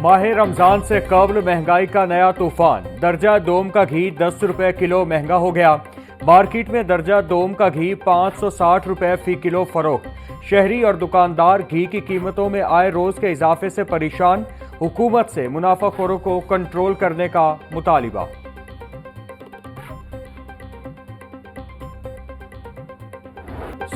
माह रमजान से कबल महंगाई का नया तूफान। दर्जा दोम का घी 10 रुपए किलो महंगा हो गया। मार्केट में दर्जा दोम का घी 560 रुपए फी किलो फरोख्त। शहरी और दुकानदार घी की कीमतों में आए रोज के इजाफे से परेशान। हुकूमत से मुनाफाखोरों को कंट्रोल करने का मुतालिबा।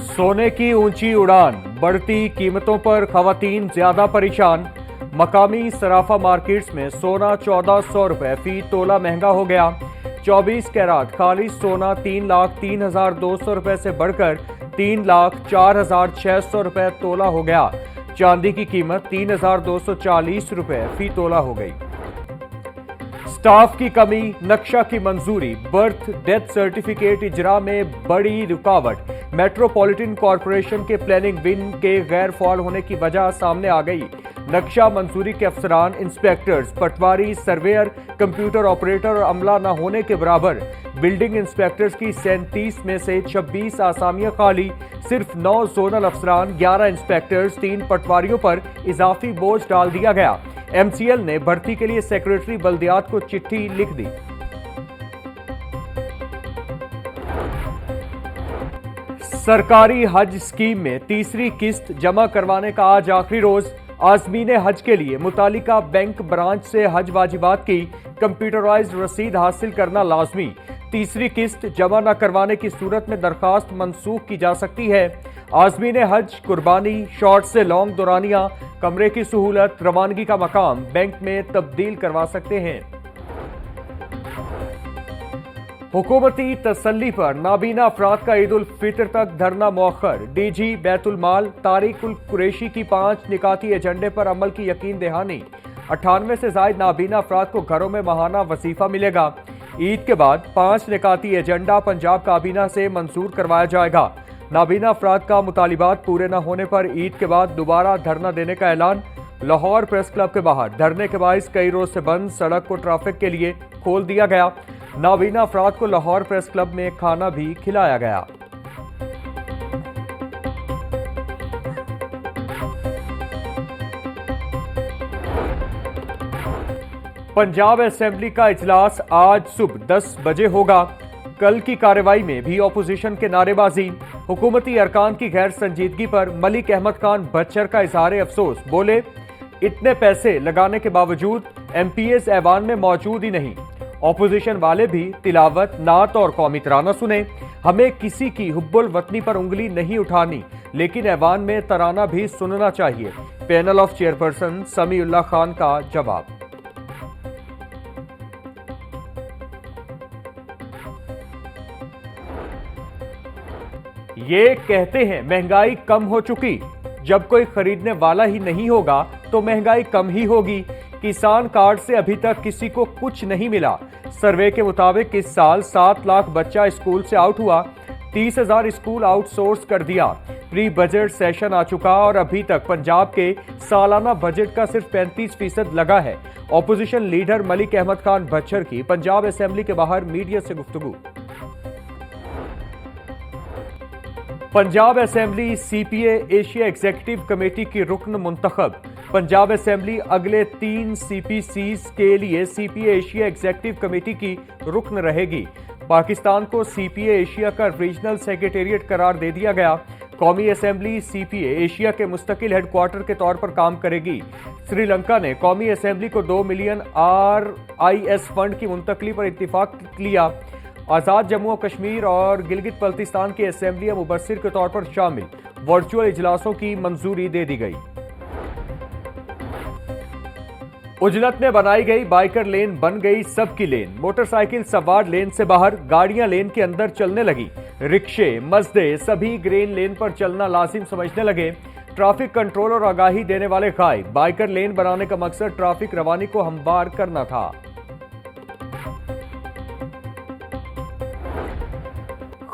सोने की ऊंची उड़ान, बढ़ती कीमतों पर खवातीन ज्यादा परेशान। मकामी सराफा मार्केट्स में सोना 1400 रुपए फी तोला महंगा हो गया। 24 कैराट खालिश सोना 3,03,200 रुपए से बढ़कर 3,04,600 रुपए तोला हो गया। चांदी की कीमत 3,240 रुपए फी तोला हो गई। स्टाफ की कमी, नक्शा की मंजूरी, बर्थ डेथ सर्टिफिकेट इजरा में बड़ी रुकावट। मेट्रोपॉलिटन कॉरपोरेशन के प्लानिंग विंग के गैर फॉल होने की वजह सामने आ गई। नक्शा मंजूरी के अफसरान, इंस्पेक्टर्स, पटवारी, सर्वेयर, कंप्यूटर ऑपरेटर और अमला न होने के बराबर। बिल्डिंग इंस्पेक्टर्स की 37 में से 26 आसामियां खाली। सिर्फ 9 जोनल अफसरान, 11 इंस्पेक्टर्स, 3 पटवारियों पर इजाफी बोझ डाल दिया गया। MCL ने भर्ती के लिए सेक्रेटरी बल्दियात को चिट्ठी लिख दी। सरकारी हज स्कीम में तीसरी किस्त जमा करवाने का आज आखिरी रोज। आज़मीन हज के लिए मुतालिका बैंक ब्रांच से हज वाजिबात की कंप्यूटराइज्ड रसीद हासिल करना लाजमी। तीसरी किस्त जमा न करवाने की सूरत में दरखास्त मनसूख की जा सकती है। आज़मीन हज कुर्बानी, शॉर्ट से लॉन्ग दौरानिया, कमरे की सहूलत, रवानगी का मकाम बैंक में तब्दील करवा सकते हैं। हुकूमती तसल्ली पर नाबीना अफराद का ईद उल फितर तक धरना मौखर। DG बैतुल माल तारिक उल कुरैशी की 5 निकाती एजेंडे पर अमल की यकीन दहानी। 98 से ज्यादा नाबीना अफराद को घरों में माहाना वजीफा मिलेगा। ईद के बाद 5 निकाती एजेंडा पंजाब काबीना से मंजूर करवाया जाएगा। नाबीना अफराद का मुतालिबात पूरे न होने पर ईद के बाद दोबारा धरना देने का ऐलान। लाहौर प्रेस क्लब के बाहर धरने के बायस कई रोज से बंद सड़क को ट्रैफिक के लिए खोल दिया गया। नाबीना अफराद को लाहौर प्रेस क्लब में खाना भी खिलाया गया। पंजाब असेंबली का इजलास आज सुबह 10 बजे होगा। कल की कार्रवाई में भी ऑपोजिशन के नारेबाजी। हुकूमती अरकान की गैर संजीदगी पर मलिक अहमद खान बच्चर का इजहार अफसोस। बोले, इतने पैसे लगाने के बावजूद MPs ऐवान में मौजूद ही नहीं। ऑपोजिशन वाले भी तिलावत, नात और कौमी तराना सुने। हमें किसी की हुब्बुल वतनी पर उंगली नहीं उठानी, लेकिन ऐवान में तराना भी सुनना चाहिए। Panel of chairperson Samiullah Khan का जवाब। ये कहते हैं महंगाई कम हो चुकी। जब कोई खरीदने वाला ही नहीं होगा तो महंगाई कम ही होगी। किसान कार्ड से अभी तक किसी को कुछ नहीं मिला। सर्वे के मुताबिक इस साल 7 लाख बच्चा स्कूल से आउट हुआ। 30,000 स्कूल आउटसोर्स कर दिया। प्री बजट सेशन आ चुका और अभी तक पंजाब के सालाना बजट का सिर्फ 35% लगा है। ऑपोजिशन लीडर मलिक अहमद खान बच्चर की पंजाब असेंबली के बाहर मीडिया से गुफ्तगू। Punjab assembly CPA Asia executive committee की रुकन मुंतखब। पंजाब असेंबली अगले 3 CPCs के लिए CPA एशिया एग्जीक्यूटिव कमेटी की रुकन रहेगी। पाकिस्तान को CPA एशिया का रीजनल सेक्रेटेरिएट करार दे दिया गया। कौमी असेंबली CPA एशिया के मुस्तकिल हेडक्वार्टर के तौर पर काम करेगी। श्रीलंका ने कौमी असेंबली को 2 मिलियन RIS फंड की मुंतकली पर इत्तिफाक लिया। आज़ाद जम्मू और कश्मीर और गिलगित बल्तिस्तान की असेंबलियां मुबस्सिर के तौर पर शामिल। वर्चुअल इजलासों की मंजूरी दे दी गई। उजलत में बनाई गई बाइकर लेन बन गई सबकी लेन। मोटरसाइकिल सवार लेन से बाहर, गाड़ियां लेन के अंदर चलने लगी। रिक्शे, मजदे सभी ग्रीन लेन पर चलना लाजिम समझने लगे। ट्रैफिक कंट्रोल और आगाही देने वाले गायब। बाइकर लेन बनाने का मकसद ट्रैफिक रवानी को हमवार करना था।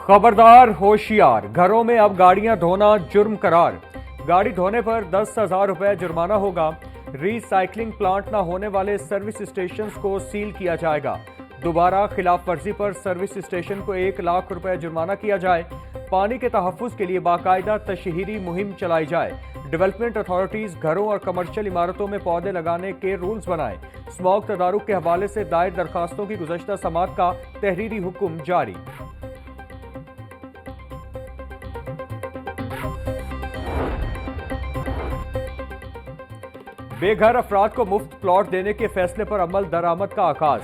खबरदार, होशियार, घरों में अब गाड़ियां धोना जुर्म करार। गाड़ी धोने पर 10,000 रुपए जुर्माना होगा। रिसाइकलिंग प्लांट न होने वाले सर्विस स्टेशंस को सील किया जाएगा। दोबारा खिलाफ वर्जी पर सर्विस स्टेशन को 1 लाख रुपए जुर्माना किया जाए। पानी के तहफ्फुज के लिए बाकायदा तशहीरी मुहिम चलाई जाए। डेवलपमेंट अथॉरिटीज घरों और कमर्शियल इमारतों में पौधे लगाने के रूल्स बनाएं। स्मॉग तदारुक के हवाले से दायर दरखास्तों की गुज़श्ता समात का तहरीरी हुक्म जारी। बेघर अफराद को मुफ्त प्लॉट देने के फैसले पर अमल दरामद का आगाज।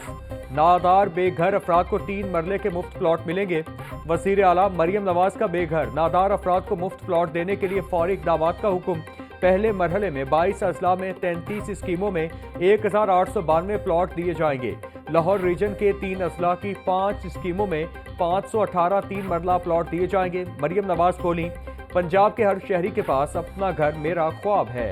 नादार बेघर अफराद को 3 मरले के मुफ्त प्लॉट मिलेंगे। वजीर आला मरियम नवाज का बेघर नादार अफराद को मुफ्त प्लॉट देने के लिए फौरी इक़दामात का हुक्म। पहले मरहले में 22 अजला में 33 स्कीमों में 1892 प्लॉट दिए जाएंगे। लाहौर रीजन के 3 अजला की 5 स्कीमों में 518 3 मरला प्लॉट दिए जाएंगे। मरियम नवाज बोली, पंजाब के हर शहरी के पास अपना घर मेरा ख्वाब है।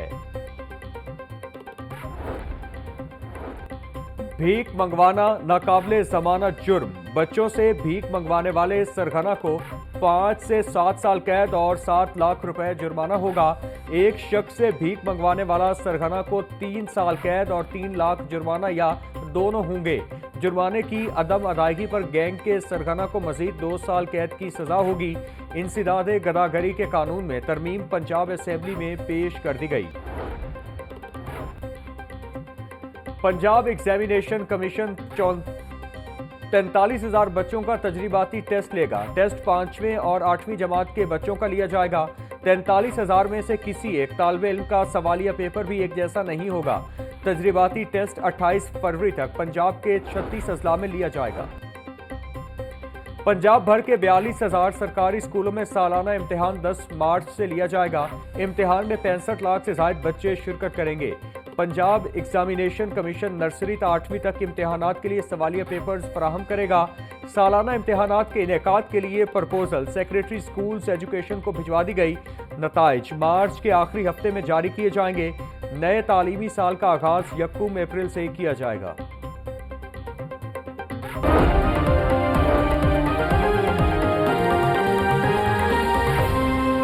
भीख मंगवाना नाकाबिले जमानत जुर्म। बच्चों से भीख मंगवाने वाले सरगना को 5 से 7 साल कैद और 7 लाख रुपए जुर्माना होगा। एक शख्स से भीख मंगवाने वाला सरगना को 3 साल कैद और 3 लाख जुर्माना या दोनों होंगे। जुर्माने की अदम अदायगी पर गैंग के सरगना को मजीद 2 साल कैद की सजा होगी। इंसदाद गदागरी के कानून में तरमीम पंजाब असेंबली में पेश कर दी गई। पंजाब एग्जामिनेशन कमीशन 43,000 बच्चों का तजरीबाती टेस्ट लेगा। टेस्ट 5वीं और 8वीं जमात के बच्चों का लिया जाएगा। 43,000 में से किसी एक तालिब इल्म का सवालिया पेपर भी एक जैसा नहीं होगा। तजरीबाती टेस्ट 28 फरवरी तक पंजाब के 36 अजला में लिया जाएगा। पंजाब भर के 42,000 सरकारी स्कूलों में सालाना इम्तिहान 10 मार्च से लिया जाएगा। इम्तिहान में 65 लाख से ज्यादा बच्चे शिरकत करेंगे। पंजाब एग्जामिनेशन कमीशन नर्सरी से 8वीं तक इम्तिहानात के लिए सवालिया पेपर्स फराहम करेगा। सालाना इम्तिहानात के इनेकाद के लिए प्रपोजल सेक्रेटरी स्कूल्स एजुकेशन को भिजवा दी गई। नताइज मार्च के आखिरी हफ्ते में जारी किए जाएंगे। नए तालीमी साल का आगाज 1 अप्रैल से किया जाएगा।